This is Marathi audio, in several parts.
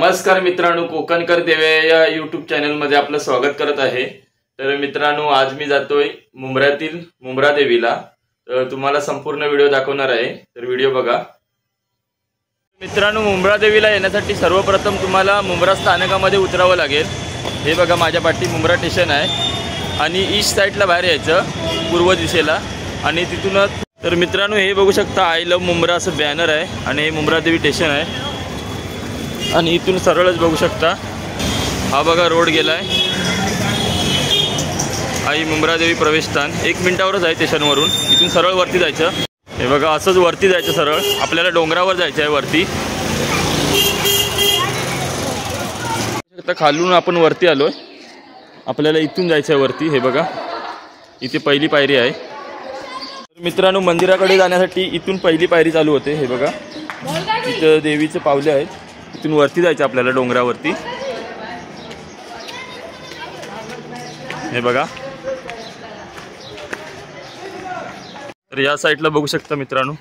नमस्कार मित्रांनो, कोकणकर देवे या यूट्यूब चॅनलमध्ये आपलं स्वागत करत आहे। तर मित्रांनो, आज मी जातोय मुंब्र्यातील मुंब्रा देवीला। तर तुम्हाला संपूर्ण व्हिडिओ दाखवणार आहे, तर व्हिडिओ बघा। मित्रांनो, मुंब्रा देवीला येण्यासाठी सर्वप्रथम तुम्हाला मुंब्रा स्थानकामध्ये उतरावं लागेल। हे बघा, माझ्या पाठी मुंब्रा स्टेशन आहे आणि ईस्ट साईडला बाहेर यायचं पूर्व दिशेला आणि तिथूनच। तर मित्रांनो, हे बघू शकता आय लव्ह मुंब्रा असं बॅनर आहे आणि हे मुंब्रा देवी स्टेशन आहे आणि इथून सरळच बघू शकता हा बघा रोड गेलाय आई मुंब्रा देवी प्रवेशस्थान। 1 मिनिटावरच आहे स्टेशनवरून। इथून सरळ वरती जायचं। हे बघा, असंच वरती जायचं सरळ। आपल्याला डोंगरावर जायचं आहे वरती। आता खालून आपण वरती आलोय, आपल्याला इथून जायचं आहे वरती। हे बघा, इथे पहिली पायरी आहे। मित्रांनो, मंदिराकडे जाण्यासाठी इथून पहिली पायरी चालू होते। हे बघा, इथं देवीचे पावले आहेत। इथून वरती जायचं आपल्याला डोंगरावरती। हे बघा, तर या साईडला बघू शकता मित्रांनो,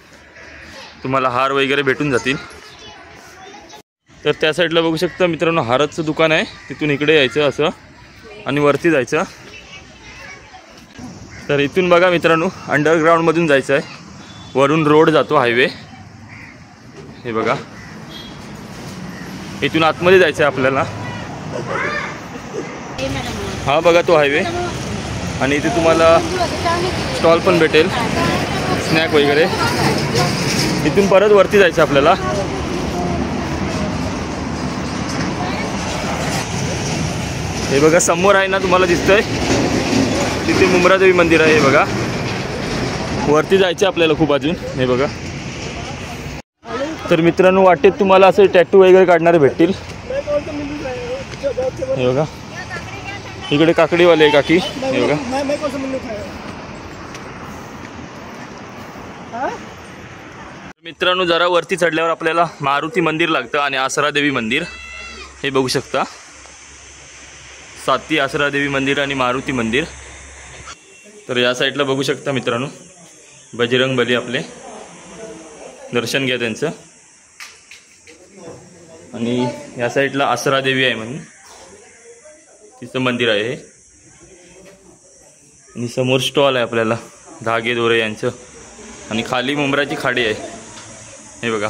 तुम्हाला हार वगैरे भेटून जातील। तर त्या साईडला बघू शकता मित्रांनो, हाराचं दुकान आहे। तिथून इकडे यायचं असं आणि वरती जायचं। तर इथून बघा मित्रांनो, अंडरग्राऊंडमधून जायचं आहे। वरून रोड जातो, हायवे। हे बघा, इथून आतमध्ये जायचं आहे आपल्याला। हा बघा तो हायवे आणि इथे तुम्हाला स्टॉल पण भेटेल, स्नॅक वगैरे। इथून परत वरती जायचं आपल्याला। हे बघा, समोर आहे ना, तुम्हाला दिसतंय तिथे मुंब्रा देवी मंदिर आहे। हे बघा, वरती जायचं आपल्याला खूप अजून। हे बघा, तर मित्रांनो, वाटेत तुम्हाला असे टॅटू वगैरे काढणारे भेटतील। हे बघा, इकडे काकडीवाले काकी। हे बघा, मित्रांनो, जरा वरती चढल्यावर आपल्याला मारुती मंदिर लागतं आणि आसरा देवी मंदिर। हे बघू शकता, साती आसरा देवी मंदिर आणि मारुती मंदिर। तर या साईडला बघू शकता मित्रांनो, बजरंग बली आपले, दर्शन घ्या त्यांचं। आणि या साईडला आसरा देवी आहे म्हणून तिचं मंदिर आहे। आणि समोर स्टॉल आहे आपल्याला धागे दोरे यांचं आणि खाली मुंब्राची खाडी आहे। हे बघा,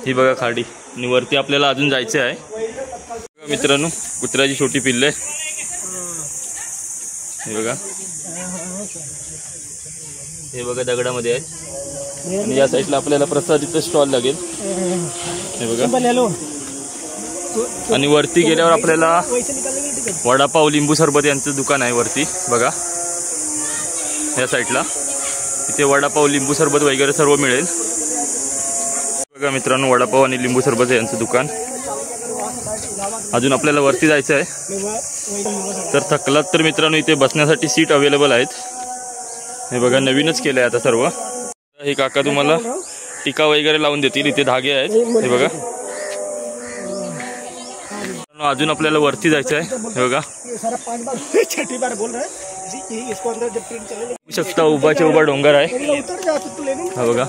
ही बघा खाडी। आणि वरती आपल्याला अजून जायचं आहे मित्रांनो। कुत्र्याची छोटी पिल्ले, हे बघा, हे बघा दगडामध्ये आहेत। आणि या साईडला आपल्याला प्रसादीचं स्टॉल लागेल। हे बघा, आणि वरती गेल्यावर आपल्याला वडापाव लिंबू सरबत यांचं दुकान आहे वरती बघा। या साईडला इथे वडापाव लिंबू सरबत वगैरे सर्व मिळेल बघा मित्रांनो। वडापाव आणि लिंबू सरबत यांचं दुकान। अजून आपल्याला वरती जायचं आहे। तर थकलात तर मित्रांनो, इथे बसण्यासाठी सीट अवेलेबल आहेत। हे बघा, नवीनच केलं आहे आता सर्व। हे काका तुम्हाला टीका वगैरे लावून देतील। इथे धागे आहेत। हे बघा, अजून आपल्याला वरती जायचं आहे। हे बघा, बघू शकता उभाच्या उभा डोंगर आहे। हा बघा,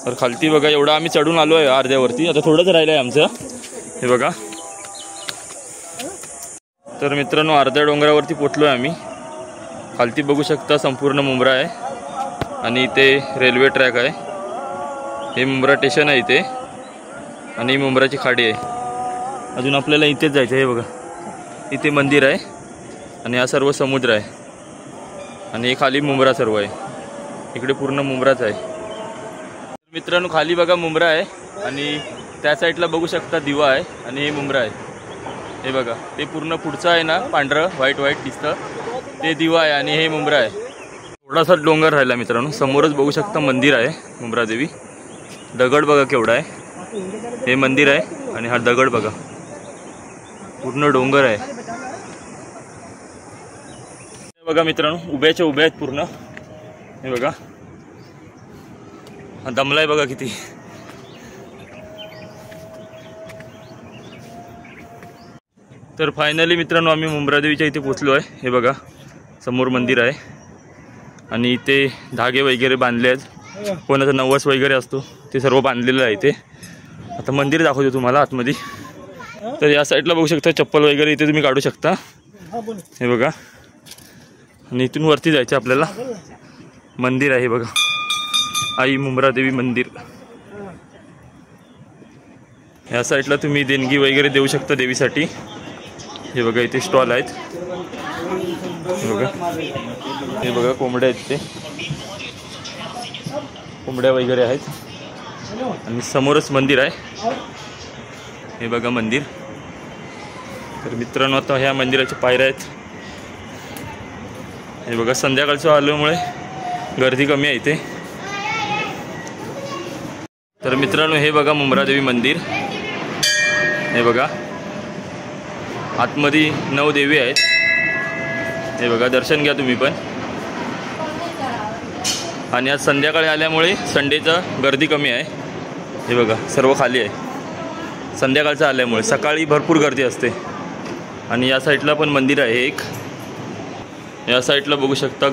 तर खालती बघा, एवढा आम्ही चढून आलो आहे अर्ध्यावरती। आता थोडंच राहिलं आहे आमचं। हे बघा, तर मित्रांनो, अर्ध्या डोंगरावरती पोचलो आहे आम्ही। खालती बघू शकता संपूर्ण मुंब्रा आहे आणि इथे रेल्वे ट्रॅक आहे। हे मुंब्रा स्टेशन आहे इथे आणि मुंब्राची खाडी आहे। अजून आपल्याला इथेच जायचं आहे। हे बघा, इथे मंदिर आहे आणि हा सर्व समुद्र आहे आणि हे खाली मुंब्रा सर्व आहे। इकडे पूर्ण मुंब्राच आहे मित्रांनो। खाली बघा मुंब्रा आहे आणि त्या साईडला बघू शकता दिवा आहे आणि हे मुंब्रा आहे। हे बघा, ते पूर्ण पुढचं आहे ना, पांढरं व्हाईट दिसतं, ते दिवा आहे आणि हे मुंब्रा आहे। थोडासा डोंगर राहिला मित्रांनो। समोरच बघू शकता मंदिर आहे मुंब्रा देवी। दगड बघा केवढा आहे। हे मंदिर आहे आणि हा दगड बघा, पूर्ण डोंगर आहे। हे बघा मित्रांनो, उभ्याच्या उभ्या आहेत पूर्ण। हे बघा, हा दमलाय बघा किती। तर फायनली मित्रांनो, आम्ही मुंब्रा देवीच्या इथे पोचलो आहे। हे बघा, समोर मंदिर आहे आणि इथे धागे वगैरे बांधले आहेत, कोणाचा नवस वगैरे असतो ते सर्व बांधलेलं आहे इथे. आता मंदिर दाखवतो तुम्हाला आतमध्ये. तर या साईडला बघू शकता चप्पल वगैरे इथे तुम्ही काढू शकता, हे बघा. आणि इथून वरती जायचं आपल्याला. मंदिर आहे बघा, आई मुंब्रादेवी मंदिर. या साईडला तुम्ही देणगी वगैरे देऊ शकता देवीसाठी. हे बघा इथे स्टॉल आहेत, हे बघा. हे बघा कोंबड्या आहेत, ते कोंबड्या वगैरे आहेत. आणि समोरच मंदिर आहे, हे बघा मंदिर. तर मित्रांनो आता ह्या मंदिराच्या पायऱ्या आहेत, हे बघा. संध्याकाळचं आल्यामुळे गर्दी कमी आहे इथे. तर मित्रांनो हे बघा मुंब्रादेवी मंदिर, हे बघा. आतमध्ये 9 देवी आहेत, हे बघा. दर्शन घ्या तुम्ही पण. आणि आज संध्याकाळी आल्यामुळे संडेचं गर्दी कमी आहे, हे बघा. सर्व खाली आहे संध्याकाळचं आल्यामुळे. सकाळी भरपूर गर्दी असते. आणि या साईडला पण मंदिर आहे एक. या साईडला बघू शकता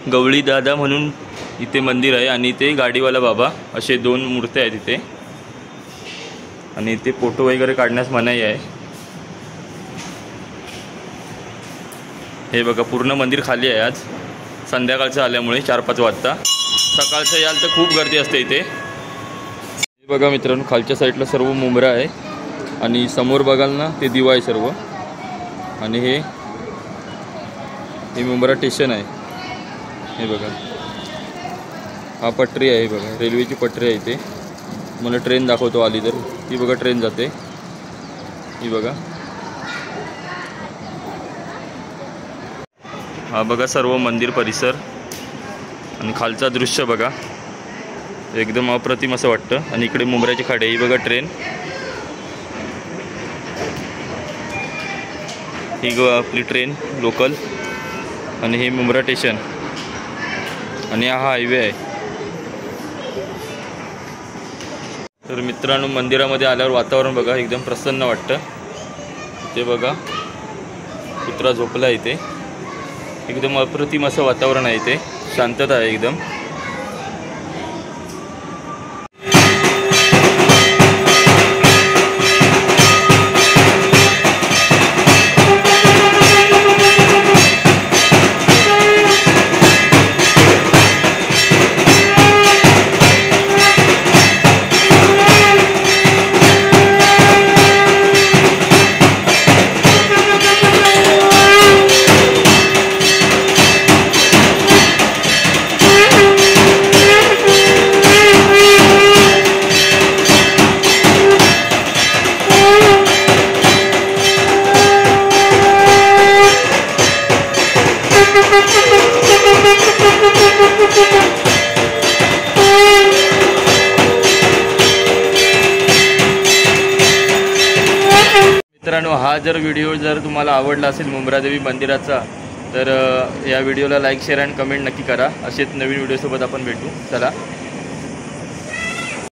गवळी दादा म्हणून इथे मंदिर आहे. आणि इथे गाडीवाला बाबा असे 2 मूर्त्या आहेत इथे. आणि इथे फोटो वगैरे काढण्यास मनाई आहे, हे बघा. पूर्ण मंदिर खाली आहे आज संध्याकाळचं आल्यामुळे 4-5 वाजता. सकाळचं याल तर खूप गर्दी असते इथे. हे बघा मित्रांनो खालच्या साईडला सर्व मुंब्रा आहे. आणि समोर बघाल ना ते दिवा आहे सर्व. आणि हे मुंब्रा स्टेशन आहे, हे बघा. हा पटरी आहे, बघा. रेल्वेची पटरी आहे इथे. मला ट्रेन दाखवतो आली तर. ती बघा ट्रेन जाते, ही बघा. हा बघा सर्व मंदिर परिसर. आणि खालचा दृश्य बघा, एकदम अप्रतिम असं वाटतं. आणि इकडे मुंब्र्याची खाडी, ही बघा ट्रेन. ही आपली ट्रेन लोकल. आणि हे मुंब्रा स्टेशन. आणि हा हायवे आहे. तर मित्रांनो मंदिरामध्ये आल्यावर वातावरण बघा एकदम प्रसन्न वाटतं. ते बघा कुत्रा झोपला इथे. एकदम अप्रतिम असं वातावरण आहे इथे, शांतता आहे एकदम. मित्रांनो हा जर व्हिडिओ जर तुम्हाला आवडला असेल मुंब्रादेवी मंदिराचा, तर या व्हिडिओला लाईक शेअर आणि कमेंट नक्की करा. असेच नवीन व्हिडिओसोबत आपण भेटू. चला.